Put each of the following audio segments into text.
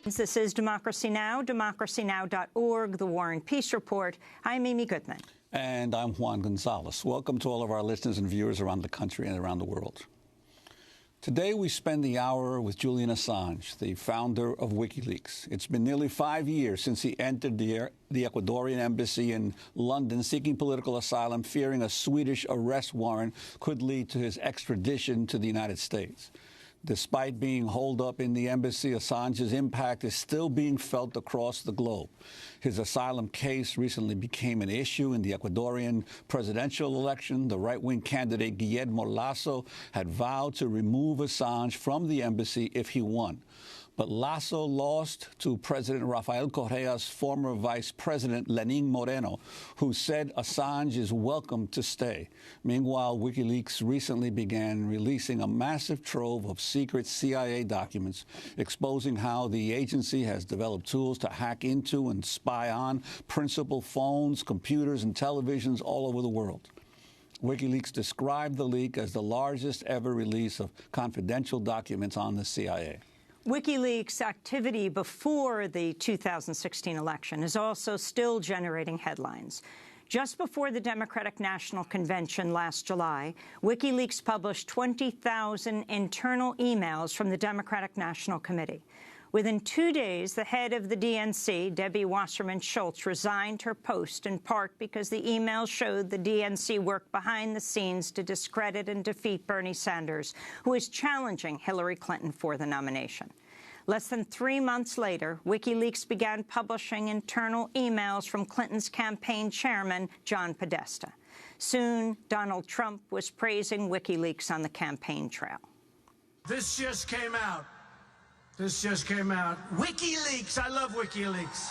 This is Democracy Now!, democracynow.org, The War and Peace Report. I'm Amy Goodman. And I'm Juan Gonzalez. Welcome to all of our listeners and viewers around the country and around the world. Today, we spend the hour with Julian Assange, the founder of WikiLeaks. It's been nearly 5 years since he entered the Ecuadorian embassy in London seeking political asylum, fearing a Swedish arrest warrant could lead to his extradition to the United States. Despite being holed up in the embassy, Assange's impact is still being felt across the globe. His asylum case recently became an issue in the Ecuadorian presidential election. The right-wing candidate Guillermo Lasso had vowed to remove Assange from the embassy if he won. But Lasso lost to President Rafael Correa's former vice president, Lenín Moreno, who said Assange is welcome to stay. Meanwhile, WikiLeaks recently began releasing a massive trove of secret CIA documents exposing how the agency has developed tools to hack into and spy on principal phones, computers, and televisions all over the world. WikiLeaks described the leak as the largest ever release of confidential documents on the CIA. WikiLeaks' activity before the 2016 election is also still generating headlines. Just before the Democratic National Convention last July, WikiLeaks published 20,000 internal emails from the Democratic National Committee. Within 2 days, the head of the DNC, Debbie Wasserman Schultz, resigned her post, in part because the emails showed the DNC worked behind the scenes to discredit and defeat Bernie Sanders, who is challenging Hillary Clinton for the nomination. Less than 3 months later, WikiLeaks began publishing internal emails from Clinton's campaign chairman, John Podesta. Soon, Donald Trump was praising WikiLeaks on the campaign trail. This just came out. WikiLeaks, I love WikiLeaks.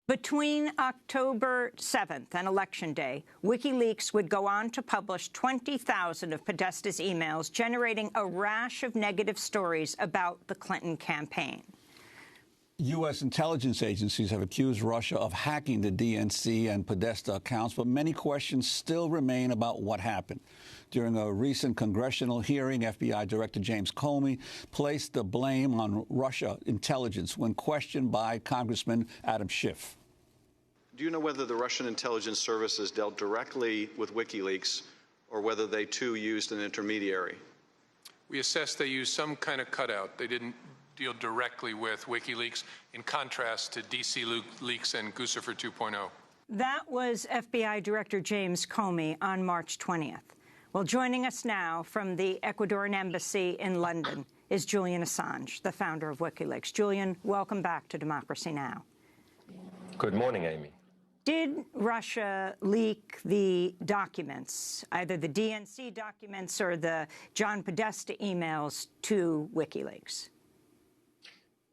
Between October 7th and Election Day, WikiLeaks would go on to publish 20,000 of Podesta's emails, generating a rash of negative stories about the Clinton campaign. U.S. intelligence agencies have accused Russia of hacking the DNC and Podesta accounts, but many questions still remain about what happened. During a recent congressional hearing, FBI Director James Comey placed the blame on Russia intelligence when questioned by Congressman Adam Schiff. Do you know whether the Russian intelligence services dealt directly with WikiLeaks or whether they, too, used an intermediary? We assessed they used some kind of cutout. They didn't deal directly with WikiLeaks, in contrast to DC Leaks and Guccifer 2.0. That was FBI Director James Comey on March 20th. Well, joining us now from the Ecuadorian embassy in London is Julian Assange, the founder of WikiLeaks. Julian, welcome back to Democracy Now! Good morning, Amy. Did Russia leak the documents, either the DNC documents or the John Podesta emails, to WikiLeaks?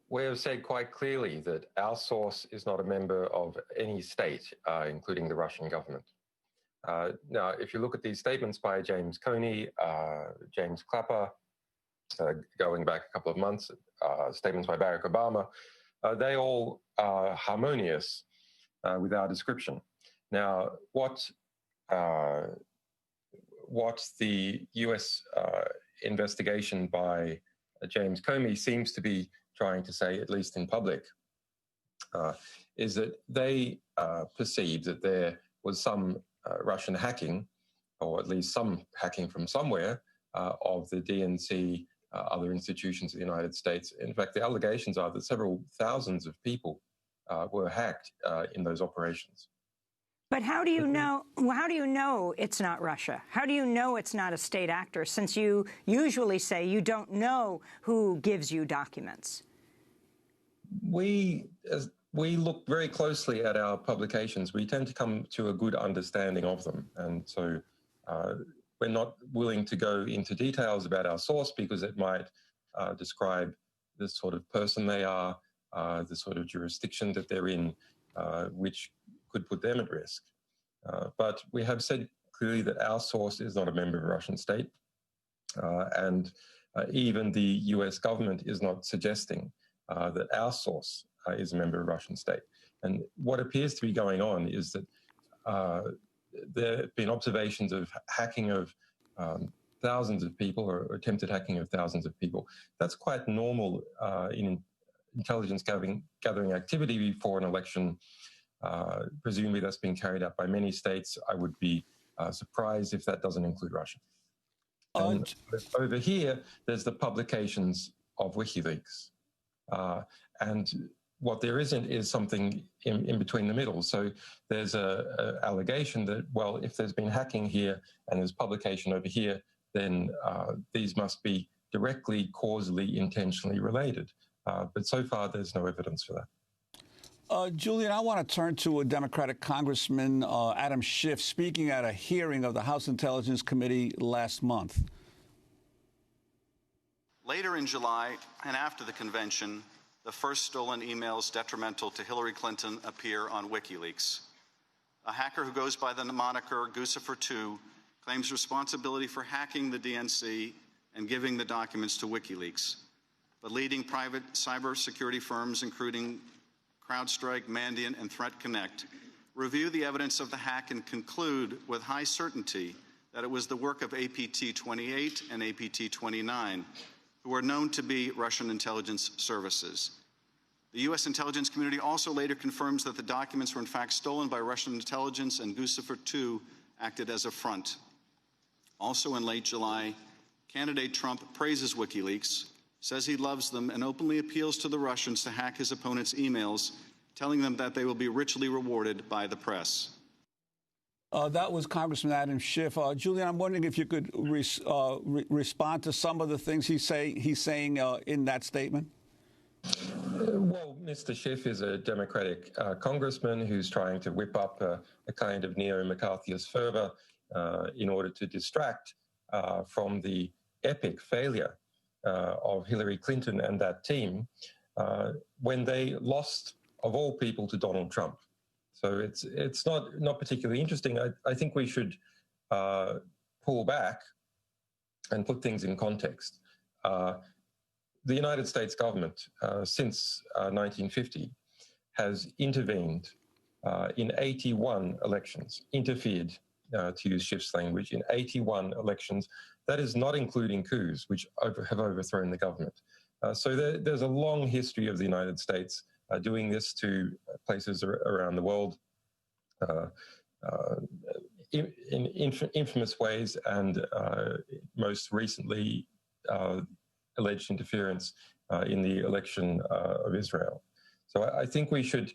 We have said quite clearly that our source is not a member of any state, including the Russian government. Now, if you look at these statements by James Comey, James Clapper, going back a couple of months, statements by Barack Obama, they all are harmonious with our description. Now, what the U.S. investigation by James Comey seems to be trying to say, at least in public, is that they perceived that there was some Russian hacking, or at least some hacking from somewhere, of the DNC, other institutions of the United States. In fact, the allegations are that several thousands of people were hacked in those operations. But how do you know? How do you know it's not Russia? How do you know it's not a state actor? Since you usually say you don't know who gives you documents. We look very closely at our publications. We tend to come to a good understanding of them, and so we're not willing to go into details about our source because it might describe the sort of person they are, the sort of jurisdiction that they're in, which could put them at risk. But we have said clearly that our source is not a member of a Russian state, and even the US government is not suggesting that our source is a member of a Russian state. And what appears to be going on is that there have been observations of hacking of thousands of people, or attempted hacking of thousands of people. That's quite normal in intelligence gathering activity before an election. Presumably that's being carried out by many states. I would be surprised if that doesn't include Russia. And over here, there's the publications of WikiLeaks. And what there isn't is something in between the middle. So there's a allegation that, well, if there's been hacking here and there's publication over here, then these must be directly, causally, intentionally related. But so far, there's no evidence for that. Julian, I want to turn to a Democratic Congressman, Adam Schiff, speaking at a hearing of the House Intelligence Committee last month. Later in July and after the convention, the first stolen emails detrimental to Hillary Clinton appear on WikiLeaks. A hacker who goes by the moniker Guccifer2 claims responsibility for hacking the DNC and giving the documents to WikiLeaks. But leading private cybersecurity firms, including CrowdStrike, Mandiant, and ThreatConnect, review the evidence of the hack and conclude with high certainty that it was the work of APT-28 and APT-29, who are known to be Russian intelligence services. The U.S. intelligence community also later confirms that the documents were in fact stolen by Russian intelligence and Guccifer2 acted as a front. Also in late July, candidate Trump praises WikiLeaks, says he loves them, and openly appeals to the Russians to hack his opponents' emails, telling them that they will be richly rewarded by the press. That was Congressman Adam Schiff. Julian, I'm wondering if you could respond to some of the things he's saying in that statement. Well, Mr. Schiff is a Democratic congressman who's trying to whip up a kind of neo-McCarthyist fervor in order to distract from the epic failure of Hillary Clinton and that team when they lost, of all people, to Donald Trump. So it's not particularly interesting. I think we should pull back and put things in context. The United States government, since 1950, has intervened in 81 elections, interfered, to use Schiff's language, in 81 elections. That is not including coups, which have overthrown the government. So there's a long history of the United States doing this to places around the world in infamous ways, and most recently alleged interference in the election of Israel. So I think we should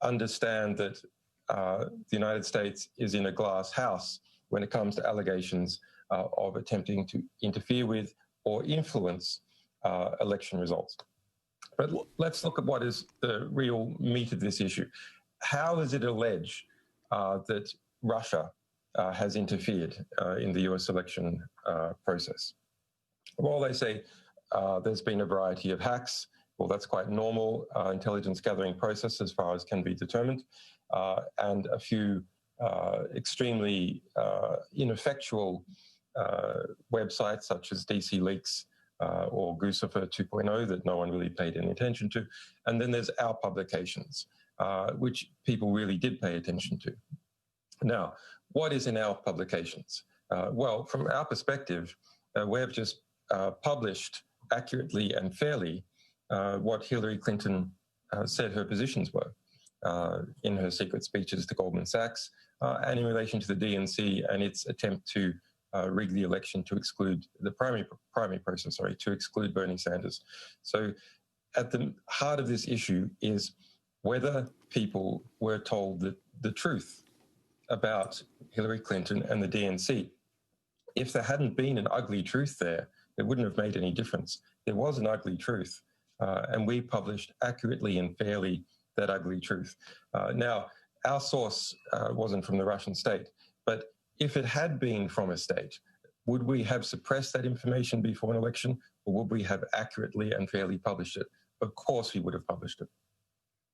understand that the United States is in a glass house when it comes to allegations of attempting to interfere with or influence election results. But let's look at what is the real meat of this issue. How does it allege that Russia has interfered in the US election process? Well, they say there's been a variety of hacks. Well, that's quite normal intelligence gathering process as far as can be determined, and a few extremely ineffectual websites such as DC Leaks or Guccifer 2.0 that no one really paid any attention to. And then there's our publications, which people really did pay attention to. Now, what is in our publications? Well, from our perspective, we have just published accurately and fairly what Hillary Clinton said her positions were in her secret speeches to Goldman Sachs and in relation to the DNC and its attempt to rig the election to exclude the primary process, to exclude Bernie Sanders. So at the heart of this issue is whether people were told the truth about Hillary Clinton and the DNC. If there hadn't been an ugly truth there, it wouldn't have made any difference. There was an ugly truth, and we published accurately and fairly that ugly truth. Now, our source wasn't from the Russian state, but if it had been from a state, would we have suppressed that information before an election, or would we have accurately and fairly published it? Of course we would have published it.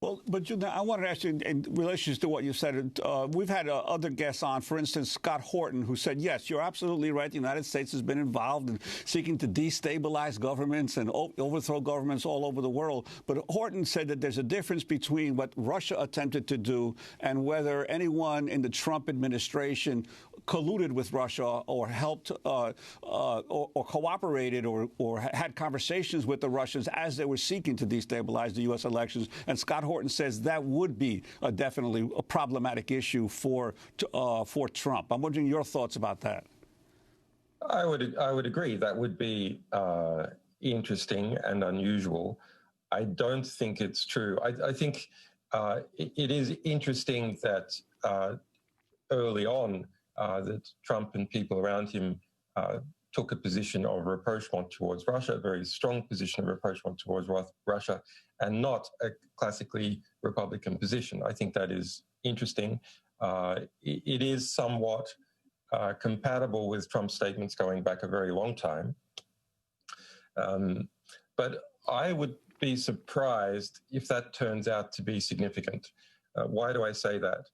Well, but I wanted to ask you, in relation to what you said, we've had other guests on, for instance, Scott Horton, who said, yes, you're absolutely right. The United States has been involved in seeking to destabilize governments and overthrow governments all over the world. But Horton said that there's a difference between what Russia attempted to do and whether anyone in the Trump administration colluded with Russia or helped or cooperated or had conversations with the Russians as they were seeking to destabilize the U.S. elections. And Scott Horton says that would be definitely a problematic issue for Trump. I'm wondering your thoughts about that. I would agree. That would be interesting and unusual. I don't think it's true. I think it is interesting that early on that Trump and people around him took a position of rapprochement towards Russia, a very strong position of rapprochement towards Russia, and not a classically Republican position. I think that is interesting. It is somewhat compatible with Trump's statements going back a very long time. But I would be surprised if that turns out to be significant. Why do I say that?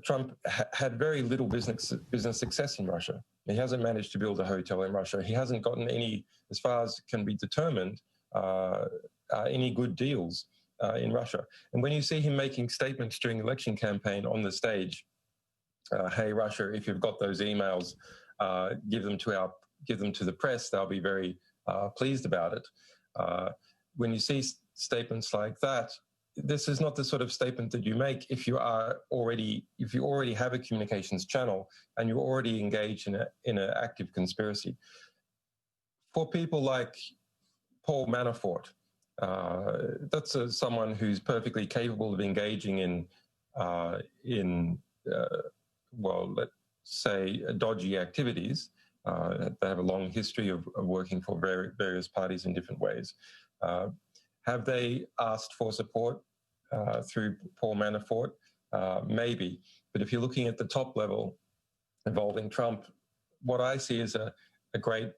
Trump had very little business success in Russia. He hasn't managed to build a hotel in Russia. He hasn't gotten any, as far as can be determined, any good deals in Russia. And when you see him making statements during the election campaign on the stage, hey, Russia, if you've got those emails, give them to the press. They'll be very pleased about it. When you see statements like that, this is not the sort of statement that you make if you already have a communications channel and you're already engaged in an active conspiracy. For people like Paul Manafort, that's someone who's perfectly capable of engaging in let's say, dodgy activities. They have a long history of working for various parties in different ways. Have they asked for support through Paul Manafort? Maybe. But if you're looking at the top level involving Trump, what I see is a great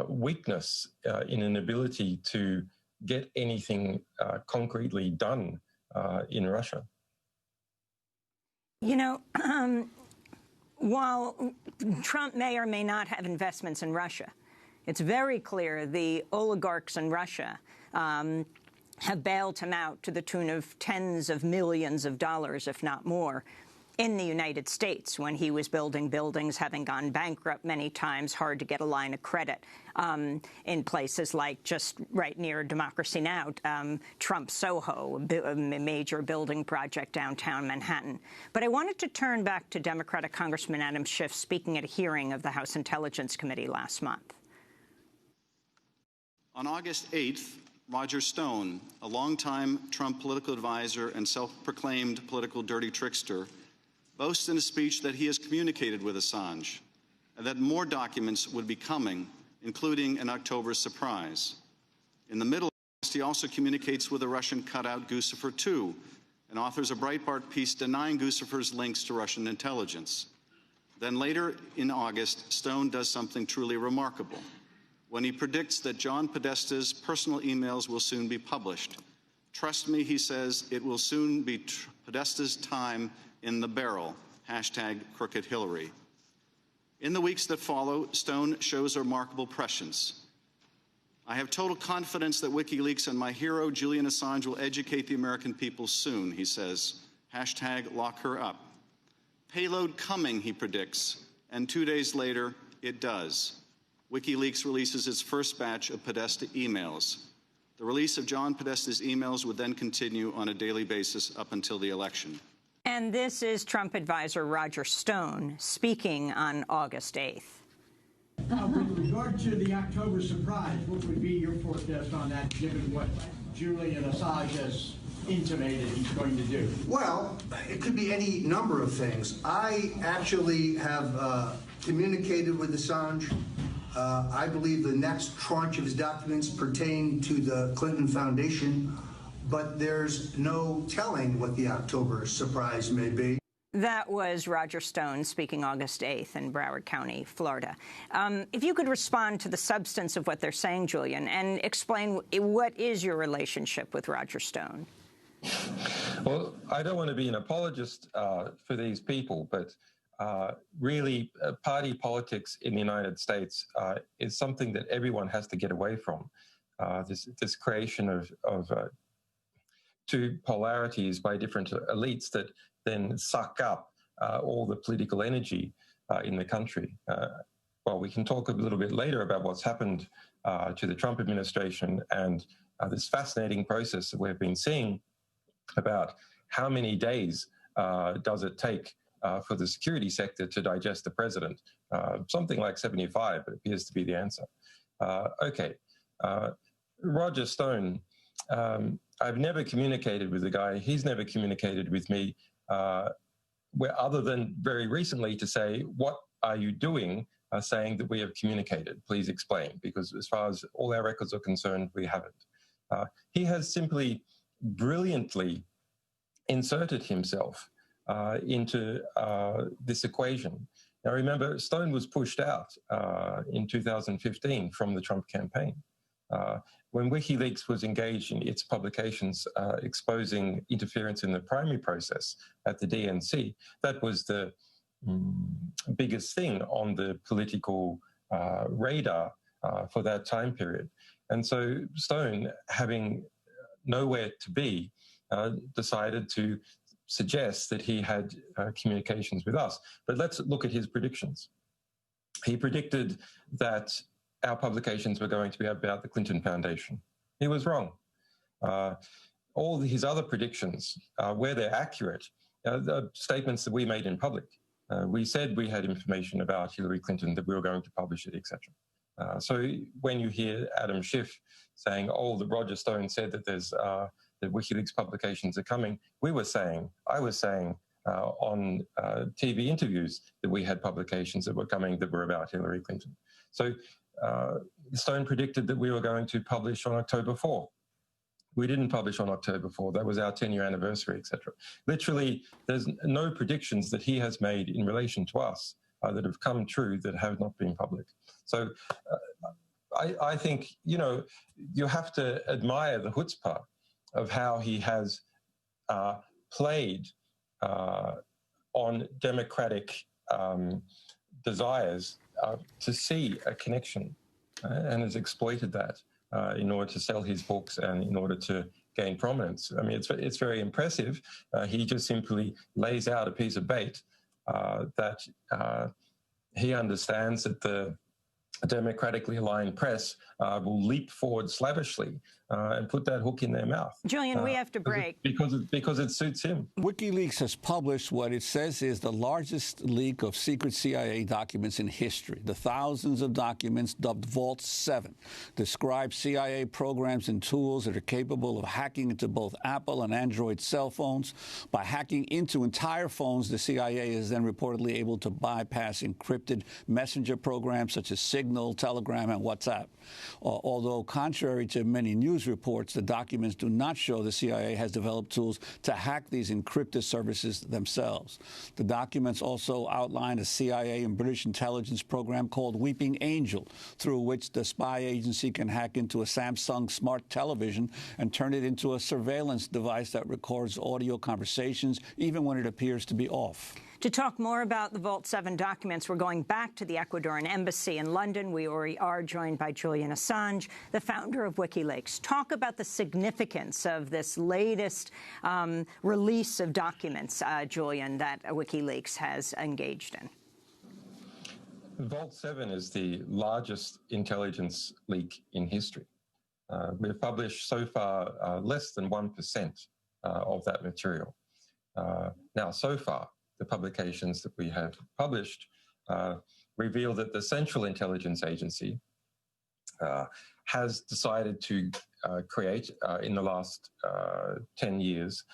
weakness in an ability to get anything concretely done in Russia. You know, while Trump may or may not have investments in Russia, it's very clear the oligarchs in Russia have bailed him out to the tune of tens of millions of dollars, if not more, in the United States when he was building buildings, having gone bankrupt many times, hard to get a line of credit in places like just right near Democracy Now!, Trump Soho, a major building project downtown Manhattan. But I wanted to turn back to Democratic Congressman Adam Schiff speaking at a hearing of the House Intelligence Committee last month. On August 8th, Roger Stone, a longtime Trump political advisor and self-proclaimed political dirty trickster, boasts in a speech that he has communicated with Assange and that more documents would be coming, including an October surprise. In the Middle East, he also communicates with a Russian cutout Guccifer II and authors a Breitbart piece denying Guccifer's links to Russian intelligence. Then later in August, Stone does something truly remarkable when he predicts that John Podesta's personal emails will soon be published. Trust me, he says, it will soon be Podesta's time in the barrel, #Crooked Hillary. In the weeks that follow, Stone shows a remarkable prescience. I have total confidence that WikiLeaks and my hero, Julian Assange, will educate the American people soon, he says, #lock her up. Payload coming, he predicts, and 2 days later, it does. WikiLeaks releases its first batch of Podesta emails. The release of John Podesta's emails would then continue on a daily basis up until the election. And this is Trump advisor Roger Stone speaking on August 8th. With regard to the October surprise, what would be your forecast on that, given what Julian Assange has intimated he's going to do? Well, it could be any number of things. I actually have communicated with Assange. I believe the next tranche of his documents pertain to the Clinton Foundation, but there's no telling what the October surprise may be. That was Roger Stone speaking August 8th in Broward County, Florida. If you could respond to the substance of what they're saying, Julian, and explain what is your relationship with Roger Stone? Well, I don't want to be an apologist for these people, but really party politics in the United States is something that everyone has to get away from. This creation of two polarities by different elites that then suck up all the political energy in the country. Well, we can talk a little bit later about what's happened to the Trump administration and this fascinating process that we've been seeing about how many days does it take for the security sector to digest the president. Something like 75 appears to be the answer. Okay, Roger Stone, I've never communicated with the guy. He's never communicated with me, other than very recently to say, what are you doing, saying that we have communicated? Please explain, because as far as all our records are concerned, we haven't. He has simply brilliantly inserted himself into this equation. Now, remember, Stone was pushed out in 2015 from the Trump campaign. When WikiLeaks was engaged in its publications exposing interference in the primary process at the DNC, that was the biggest thing on the political radar for that time period. And so Stone, having nowhere to be, decided to suggest that he had communications with us. But let's look at his predictions. He predicted that our publications were going to be about the Clinton Foundation. He was wrong. All his other predictions, where they're accurate, the statements that we made in public. We said we had information about Hillary Clinton, that we were going to publish it, etc. So when you hear Adam Schiff saying, oh, that Roger Stone said that there's that WikiLeaks publications are coming, I was saying on TV interviews that we had publications that were coming that were about Hillary Clinton. So Stone predicted that we were going to publish on October 4. We didn't publish on October 4. That was our 10-year anniversary, etc. Literally, there's no predictions that he has made in relation to us that have come true that have not been public. So I think, you have to admire the chutzpah of how he has played on democratic desires to see a connection and has exploited that in order to sell his books and in order to gain prominence. I mean, it's very impressive. He just simply lays out a piece of bait that he understands that the democratically aligned press will leap forward slavishly and put that hook in their mouth. Julian, we have to break. Because it suits him. WikiLeaks has published what it says is the largest leak of secret CIA documents in history. The thousands of documents, dubbed Vault 7, describe CIA programs and tools that are capable of hacking into both Apple and Android cell phones. By hacking into entire phones, the CIA is then reportedly able to bypass encrypted messenger programs such as Signal, Telegram, and WhatsApp. Although contrary to many news reports, the documents do not show the CIA has developed tools to hack these encrypted services themselves. The documents also outline a CIA and British intelligence program called Weeping Angel, through which the spy agency can hack into a Samsung smart television and turn it into a surveillance device that records audio conversations, even when it appears to be off. To talk more about the Vault 7 documents, we're going back to the Ecuadorian embassy in London. We already are joined by Julian Assange, the founder of WikiLeaks. Talk about the significance of this latest release of documents, Julian, that WikiLeaks has engaged in. Vault 7 is the largest intelligence leak in history. We've published so far less than 1% of that material. Now, so far, the publications that we have published reveal that the Central Intelligence Agency has decided to create, in the last 10 years,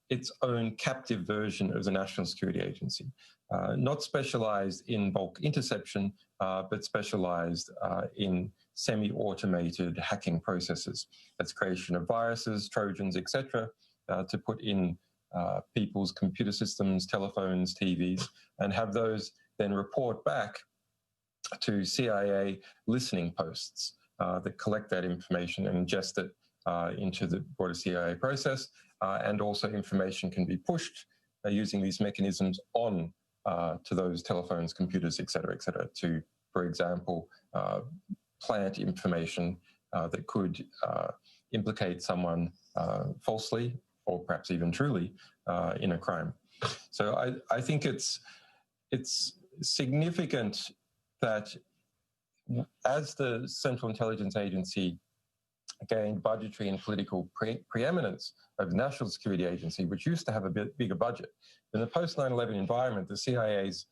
its own captive version of the National Security Agency, not specialized in bulk interception, but specialized in semi-automated hacking processes. That's creation of viruses, Trojans, etc., to put in people's computer systems, telephones, TVs, and have those then report back to CIA listening posts that collect that information and ingest it into the broader CIA process. And also information can be pushed using these mechanisms on to those telephones, computers, et cetera, to, for example, plant information that could implicate someone falsely or perhaps even truly in a crime. So I think it's significant that as the Central Intelligence Agency gained budgetary and political preeminence over the National Security Agency, which used to have a bit bigger budget. In the post 9/11 environment, the CIA's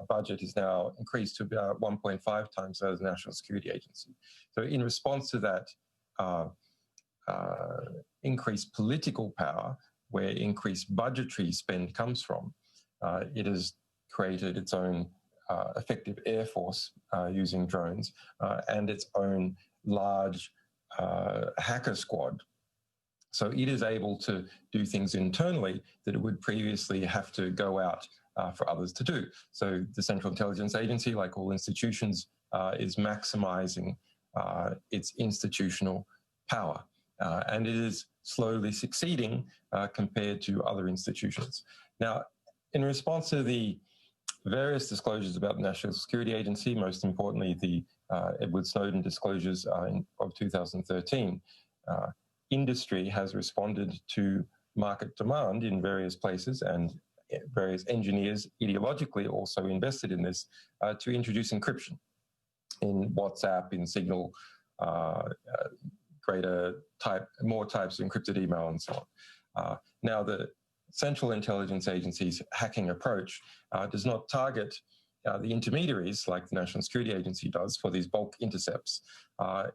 budget is now increased to about 1.5 times that of the National Security Agency. So in response to that increased political power, where increased budgetary spend comes from, it has created its own effective air force using drones and its own large hacker squad. So it is able to do things internally that it would previously have to go out for others to do. So the Central Intelligence Agency, like all institutions, is maximizing its institutional power. And it is slowly succeeding compared to other institutions. Now, in response to the various disclosures about the National Security Agency, most importantly, the Edward Snowden disclosures of 2013, industry has responded to market demand in various places, and various engineers ideologically also invested in this to introduce encryption in WhatsApp, in Signal, more types of encrypted email, and so on. Now, the Central Intelligence Agency's hacking approach does not target the intermediaries like the National Security Agency does for these bulk intercepts.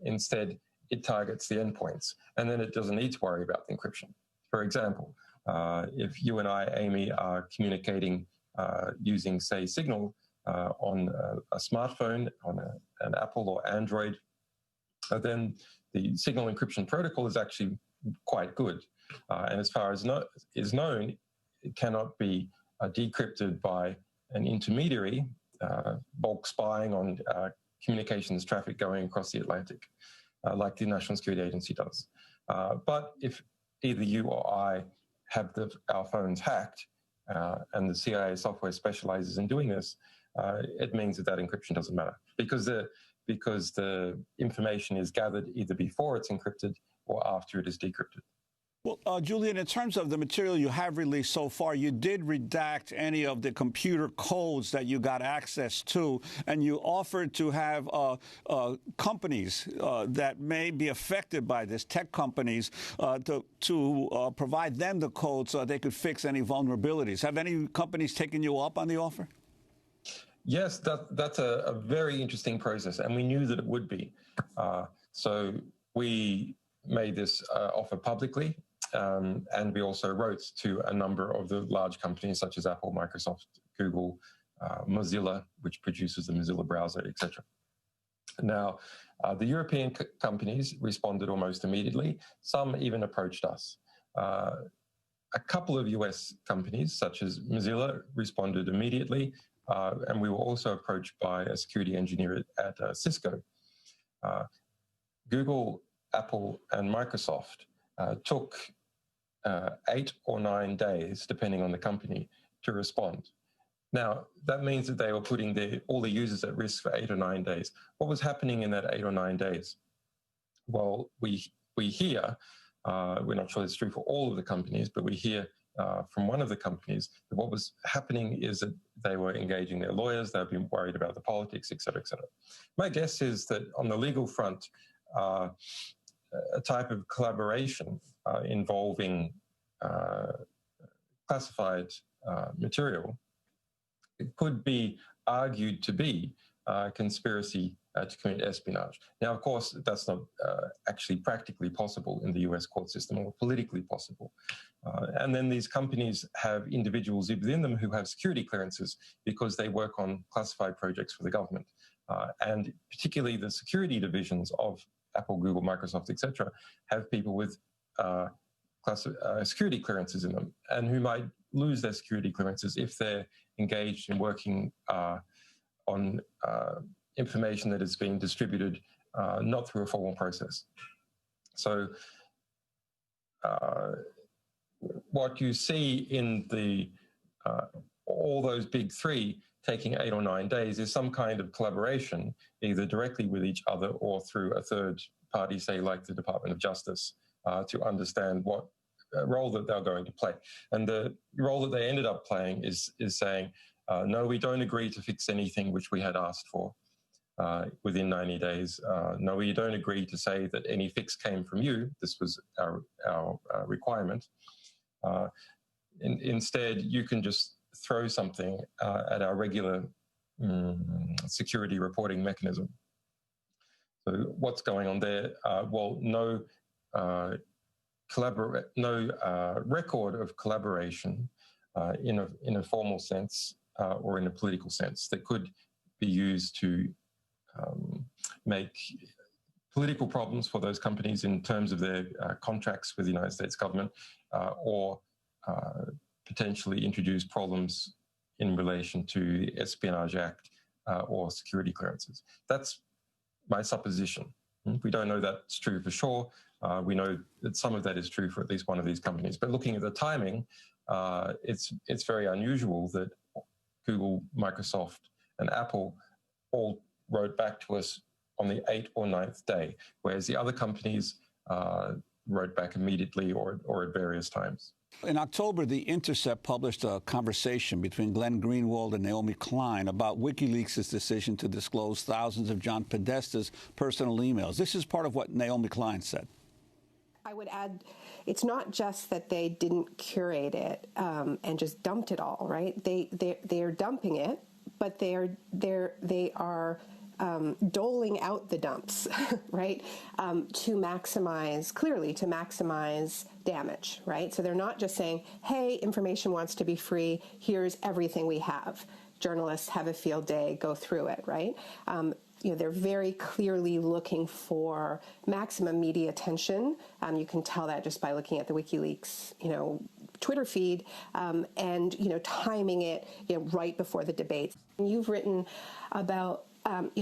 Instead, it targets the endpoints, and then it doesn't need to worry about the encryption. For example, if you and I, Amy, are communicating using, say, Signal on a smartphone, on an Apple or Android, then the Signal encryption protocol is actually quite good. And as far as is known, it cannot be decrypted by an intermediary, bulk spying on communications traffic going across the Atlantic, like the National Security Agency does. But if either you or I have our phones hacked, and the CIA software specializes in doing this, it means that encryption doesn't matter, because the information is gathered either before it's encrypted or after it is decrypted. Well, Julian, in terms of the material you have released so far, you did redact any of the computer codes that you got access to, and you offered to have companies that may be affected by this, tech companies, to provide them the code so they could fix any vulnerabilities. Have any companies taken you up on the offer? Yes, that's a very interesting process, and we knew that it would be. So we made this offer publicly. And we also wrote to a number of the large companies such as Apple, Microsoft, Google, Mozilla, which produces the Mozilla browser, etc. Now, the European companies responded almost immediately. Some even approached us. A couple of US companies, such as Mozilla, responded immediately. And we were also approached by a security engineer at Cisco. Google, Apple, and Microsoft took 8 or 9 days, depending on the company, to respond. Now, that means that they were putting all the users at risk for 8 or 9 days. What was happening in that 8 or 9 days? Well, we hear, we're not sure it's true for all of the companies, but we hear from one of the companies that what was happening is that they were engaging their lawyers, they've been worried about the politics, et cetera, et cetera. My guess is that on the legal front, a type of collaboration involving classified material, it could be argued to be conspiracy to commit espionage. Now, of course, that's not actually practically possible in the US court system, or politically possible. And then these companies have individuals within them who have security clearances because they work on classified projects for the government. And particularly the security divisions of Apple, Google, Microsoft, etc., have people with security clearances in them, and who might lose their security clearances if they're engaged in working on information that is being distributed not through a formal process. So what you see in all those big three taking 8 or 9 days is some kind of collaboration, either directly with each other or through a third party, say like the Department of Justice, to understand what role that they're going to play. And the role that they ended up playing is saying, no, we don't agree to fix anything which we had asked for within 90 days. No, we don't agree to say that any fix came from you. This was our requirement. Instead, you can just throw something at our regular security reporting mechanism. So what's going on there? Well, no record of collaboration in a formal sense or in a political sense that could be used to make political problems for those companies in terms of their contracts with the United States government or potentially introduce problems in relation to the Espionage Act or security clearances. That's my supposition. We don't know that's true for sure. We know that some of that is true for at least one of these companies. But looking at the timing, it's very unusual that Google, Microsoft, and Apple all wrote back to us on the 8th or 9th day, whereas the other companies wrote back immediately or at various times. In October, The Intercept published a conversation between Glenn Greenwald and Naomi Klein about WikiLeaks' decision to disclose thousands of John Podesta's personal emails. This is part of what Naomi Klein said. I would add, it's not just that they didn't curate it and just dumped it all, right? They are dumping it, but they are doling out the dumps, right, to maximize damage, right? So they're not just saying, hey, information wants to be free, here's everything we have. Journalists have a field day, go through it, right? They're very clearly looking for maximum media attention. You can tell that just by looking at the WikiLeaks, Twitter feed, and, timing it, right before the debates. You've written about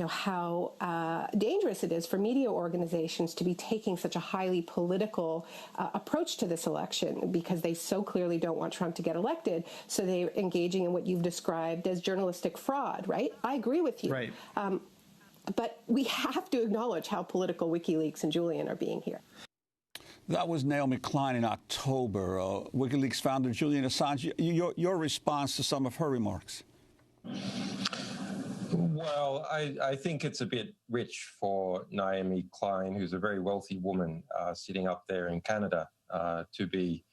how dangerous it is for media organizations to be taking such a highly political approach to this election because they so clearly don't want Trump to get elected. So they're engaging in what you've described as journalistic fraud, right? I agree with you. Right. But we have to acknowledge how political WikiLeaks and Julian are being here. That was Naomi Klein in October. WikiLeaks founder Julian Assange, your response to some of her remarks? Well, I think it's a bit rich for Naomi Klein, who's a very wealthy woman sitting up there in Canada, to be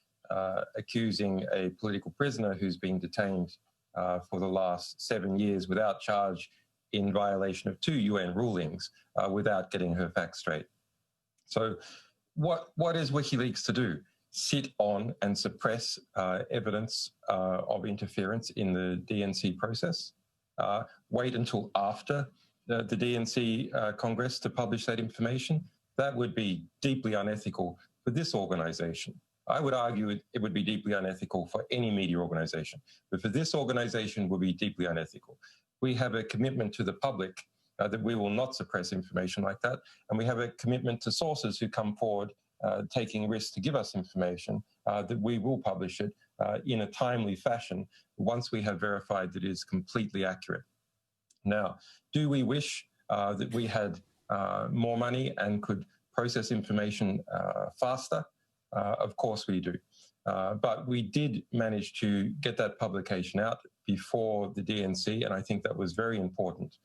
accusing a political prisoner who's been detained for the last 7 years without charge in violation of 2 UN rulings without getting her facts straight. So what is WikiLeaks to do? Sit on and suppress evidence of interference in the DNC process? Wait until after the DNC Congress to publish that information? That would be deeply unethical for this organization. I would argue it would be deeply unethical for any media organization, but for this organization would be deeply unethical. We have a commitment to the public that we will not suppress information like that, and we have a commitment to sources who come forward taking risks to give us information that we will publish it in a timely fashion once we have verified that it is completely accurate. Now, do we wish that we had more money and could process information faster? Of course we do. But we did manage to get that publication out before the DNC, and I think that was very important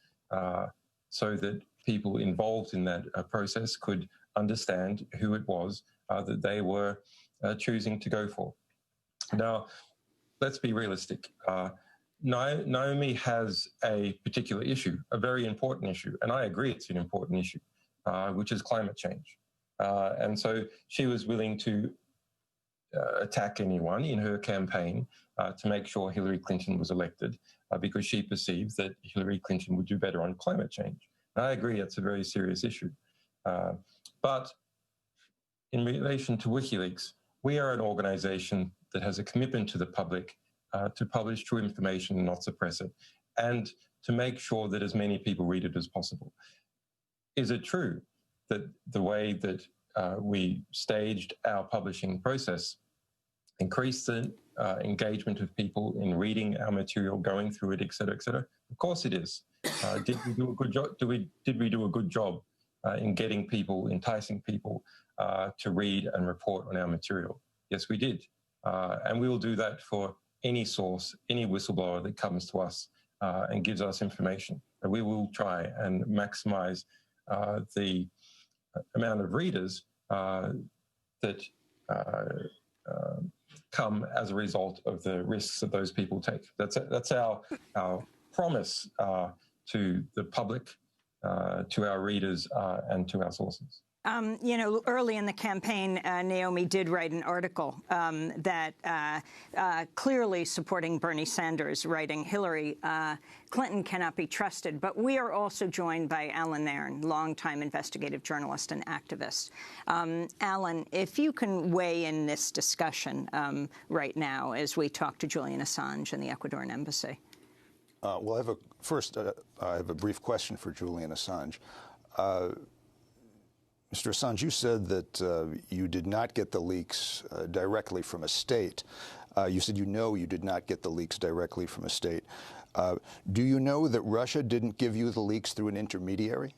so that people involved in that process could understand who it was that they were choosing to go for. Now, let's be realistic. Naomi has a particular issue, a very important issue, and I agree it's an important issue, which is climate change. And so she was willing to attack anyone in her campaign to make sure Hillary Clinton was elected because she perceived that Hillary Clinton would do better on climate change. And I agree it's a very serious issue. But in relation to WikiLeaks, we are an organization that has a commitment to the public to publish true information and not suppress it, and to make sure that as many people read it as possible. Is it true that the way that we staged our publishing process increased the engagement of people in reading our material, going through it, et cetera, et cetera? Of course it is. Did we do a good job? Did we do a good job in getting people, enticing people to read and report on our material? Yes, we did. And we will do that for any source, any whistleblower that comes to us and gives us information. And we will try and maximize the amount of readers that come as a result of the risks that those people take. That's our promise to the public, to our readers, and to our sources. You know, early in the campaign, Naomi did write an article that clearly supporting Bernie Sanders, writing Hillary Clinton cannot be trusted. But we are also joined by Alan Nairn, longtime investigative journalist and activist. Alan, if you can weigh in this discussion right now as we talk to Julian Assange and the Ecuadorian embassy. Well, I have a brief question for Julian Assange. Mr. Assange, you said that you did not get the leaks directly from a state. You said you did not get the leaks directly from a state. Do you know that Russia didn't give you the leaks through an intermediary?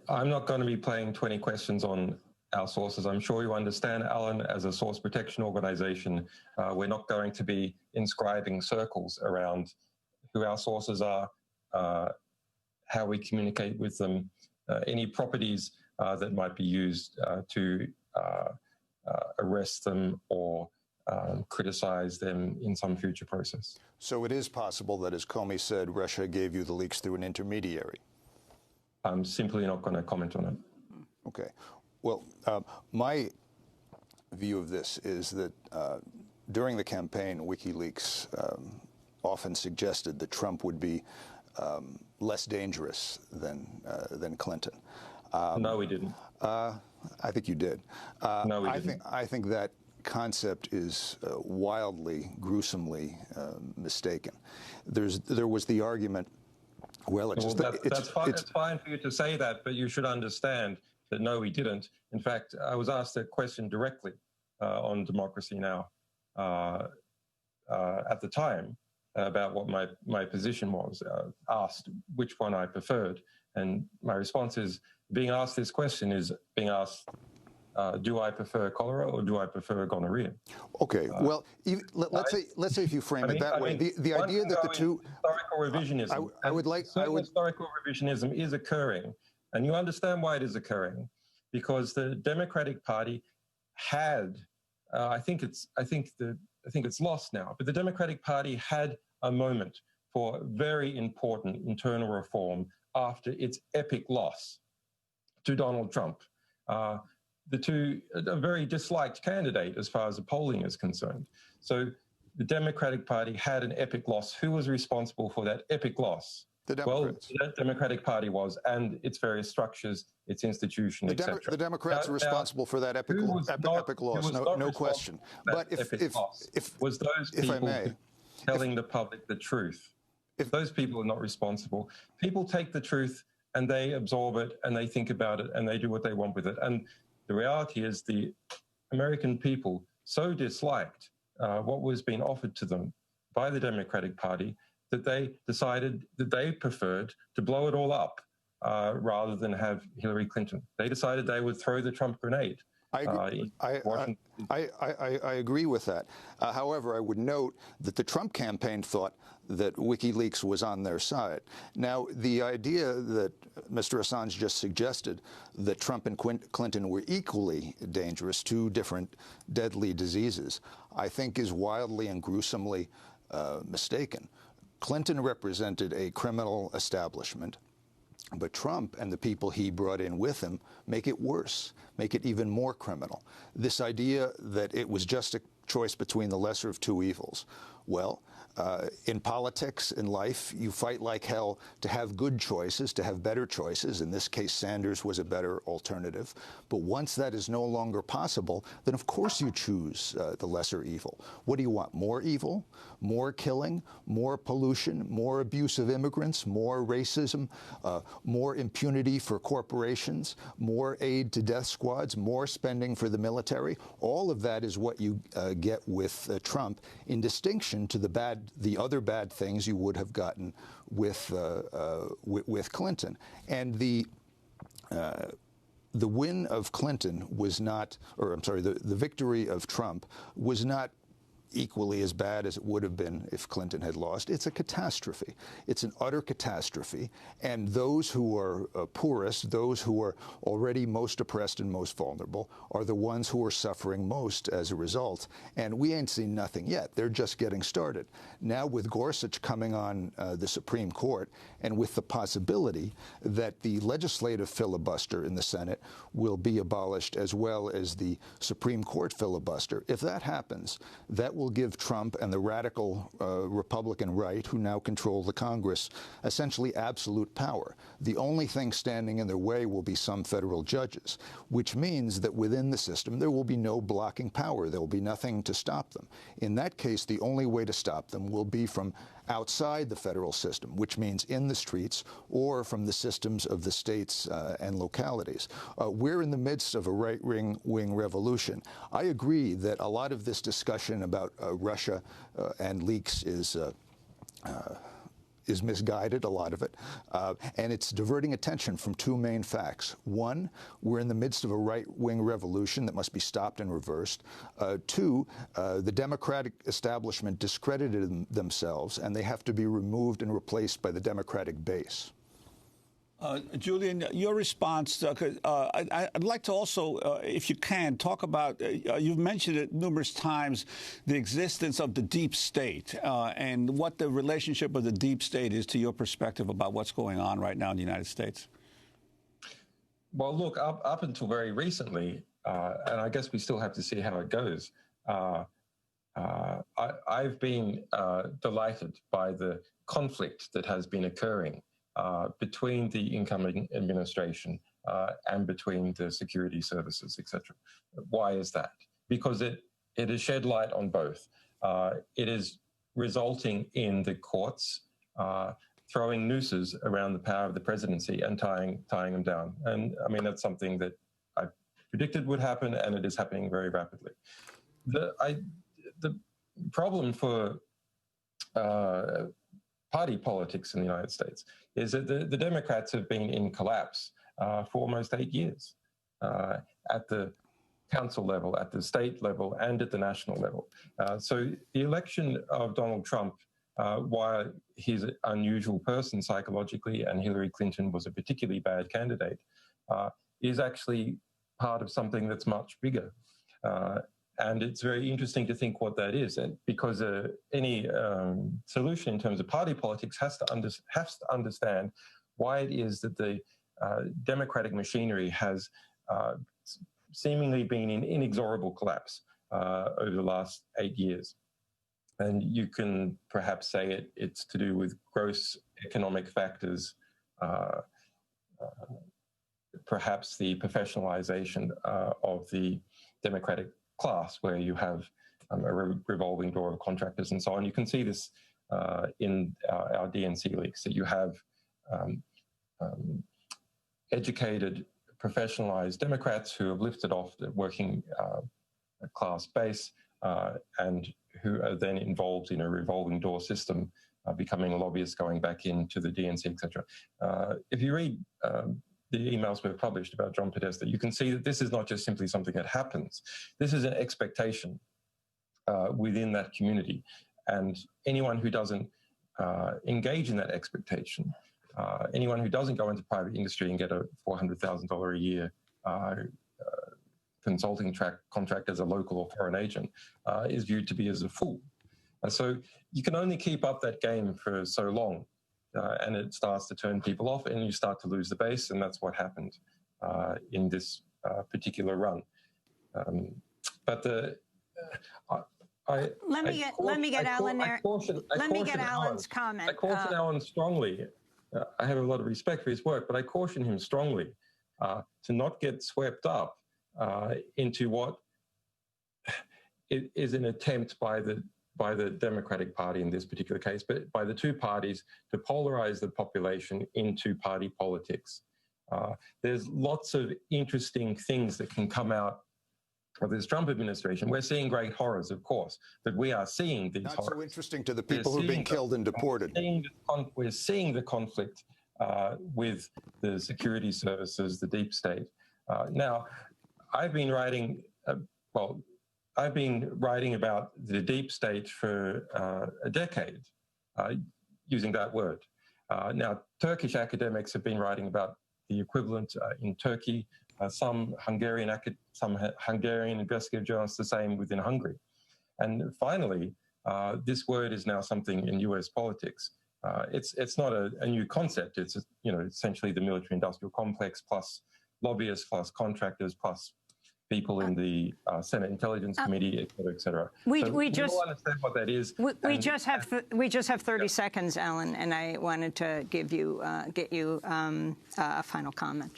I'm not going to be playing 20 questions on our sources. I'm sure you understand, Alan, as a source protection organization, we're not going to be inscribing circles around who our sources are, how we communicate with them, any properties that might be used to arrest them or criticize them in some future process. So it is possible that, as Comey said, Russia gave you the leaks through an intermediary? I'm simply not going to comment on it. Okay. Well, my view of this is that during the campaign, WikiLeaks often suggested that Trump would be less dangerous than Clinton. No, we didn't. I think you did. No, we didn't. I think that concept is wildly, gruesomely mistaken. There was the argument. Well, that's fine for you to say that, but you should understand that no, we didn't. In fact, I was asked a question directly on Democracy Now! At the time about what my position was, asked which one I preferred. And my response is, being asked this question is being asked, do I prefer cholera or do I prefer gonorrhea? Okay, well, let's say if you frame it that way, the idea that the two... Historical revisionism. Historical revisionism is occurring, and you understand why it is occurring, because the Democratic Party had, I think it's lost now, but the Democratic Party had a moment for very important internal reform after its epic loss to Donald Trump. The two, a very disliked candidate as far as the polling is concerned. So the Democratic Party had an epic loss. Who was responsible for that epic loss? The Democrats. Well, the Democratic Party was, and its various structures, its institutions, etc. The Democrats are responsible for that epic loss, no question. But if was those people telling the public the truth? If those people are not responsible, people take the truth and they absorb it and they think about it and they do what they want with it. And the reality is the American people so disliked what was being offered to them by the Democratic Party that they decided that they preferred to blow it all up rather than have Hillary Clinton. They decided they would throw the Trump grenade. I agree with that. However, I would note that the Trump campaign thought that WikiLeaks was on their side. Now, the idea that Mr. Assange just suggested that Trump and Clinton were equally dangerous, two different deadly diseases, I think is wildly and gruesomely mistaken. Clinton represented a criminal establishment, but Trump and the people he brought in with him make it worse, make it even more criminal. This idea that it was just a choice between the lesser of two evils. Well, in politics, in life, you fight like hell to have good choices, to have better choices. In this case, Sanders was a better alternative. But once that is no longer possible, then of course you choose the lesser evil. What do you want? More evil? More killing? More pollution? More abuse of immigrants? More racism? More impunity for corporations? More aid to death squads? More spending for the military? All of that is what you get with Trump, in distinction to the other bad things you would have gotten with Clinton. And the win of Clinton was not, or I'm sorry, the victory of Trump was not equally as bad as it would have been if Clinton had lost. It's a catastrophe. It's an utter catastrophe. And those who are poorest, those who are already most oppressed and most vulnerable, are the ones who are suffering most as a result. And we ain't seen nothing yet. They're just getting started. Now with Gorsuch coming on the Supreme Court, and with the possibility that the legislative filibuster in the Senate will be abolished, as well as the Supreme Court filibuster, if that happens, that will give Trump and the radical Republican right, who now control the Congress, essentially absolute power. The only thing standing in their way will be some federal judges, which means that within the system there will be no blocking power. There will be nothing to stop them. In that case, the only way to stop them will be from outside the federal system, which means in the streets, or from the systems of the states and localities. We're in the midst of a right-wing revolution. I agree that a lot of this discussion about Russia and leaks is misguided, a lot of it, and it's diverting attention from two main facts. One, we're in the midst of a right-wing revolution that must be stopped and reversed. Two, the Democratic establishment discredited themselves, and they have to be removed and replaced by the Democratic base. Julian, your response, I'd like to also, if you can, talk about, you've mentioned it numerous times, the existence of the deep state and what the relationship of the deep state is to your perspective about what's going on right now in the United States. Well, look, up until very recently, and I guess we still have to see how it goes, I've been delighted by the conflict that has been occurring between the incoming administration and between the security services, etc. Why is that? Because it has shed light on both. It is resulting in the courts throwing nooses around the power of the presidency and tying them down. And I mean, that's something that I predicted would happen, and it is happening very rapidly. The problem for party politics in the United States is that the Democrats have been in collapse for almost 8 years at the council level, at the state level, and at the national level. So the election of Donald Trump, while he's an unusual person psychologically and Hillary Clinton was a particularly bad candidate, is actually part of something that's much bigger. And it's very interesting to think what that is, and because any solution in terms of party politics has to understand why it is that the democratic machinery has seemingly been in inexorable collapse over the last 8 years. And you can perhaps say it's to do with gross economic factors, perhaps the professionalization of the democratic class, where you have a revolving door of contractors and so on. You can see this in our DNC leaks, that you have educated, professionalized Democrats who have lifted off the working class base and who are then involved in a revolving door system, becoming lobbyists, going back into the DNC, etc. If you read the emails we've published about John Podesta, you can see that this is not just simply something that happens. This is an expectation within that community. And anyone who doesn't engage in that expectation, anyone who doesn't go into private industry and get a $400,000 a year consulting contract as a local or foreign agent, is viewed to be as a fool. So you can only keep up that game for so long. And it starts to turn people off, and you start to lose the base, and that's what happened in this particular run. But let me get Alan there. Let me get Alan's comment. I caution Alan strongly. I have a lot of respect for his work, but I caution him strongly to not get swept up into what is an attempt by the Democratic Party in this particular case, but by the two parties to polarize the population into party politics. There's lots of interesting things that can come out of this Trump administration. We're seeing great horrors, of course, but we are seeing these horrors. Not so interesting to the people who are being killed and deported. We're seeing the conflict with the security services, the deep state. Now, I've been writing, I've been writing about the deep state for a decade, using that word. Now, Turkish academics have been writing about the equivalent in Turkey. Some Hungarian investigative journalists the same within Hungary. And finally, this word is now something in US politics. It's not a new concept. It's essentially the military-industrial complex plus lobbyists plus contractors plus people in the Senate Intelligence Committee, et cetera, et cetera. We all understand what that is. We just have 30 seconds, Alan, and I wanted to get you a final comment.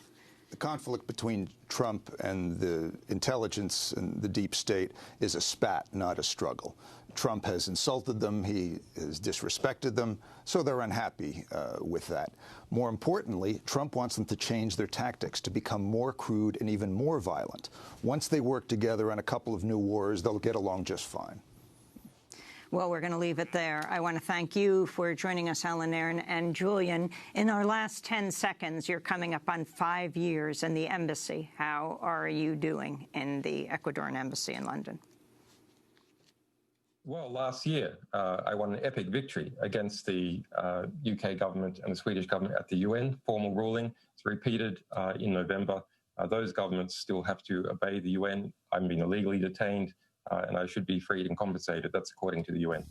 The conflict between Trump and the intelligence and the deep state is a spat, not a struggle. Trump has insulted them, he has disrespected them, so they're unhappy with that. More importantly, Trump wants them to change their tactics, to become more crude and even more violent. Once they work together on a couple of new wars, they'll get along just fine. Well, we're going to leave it there. I want to thank you for joining us, Alan Nairn and Julian. In our last 10 seconds, you're coming up on 5 years in the embassy. How are you doing in the Ecuadorian embassy in London? Well, last year, I won an epic victory against the UK government and the Swedish government at the UN. Formal ruling. It's repeated in November. Those governments still have to obey the UN. I'm being illegally detained, and I should be freed and compensated. That's according to the UN.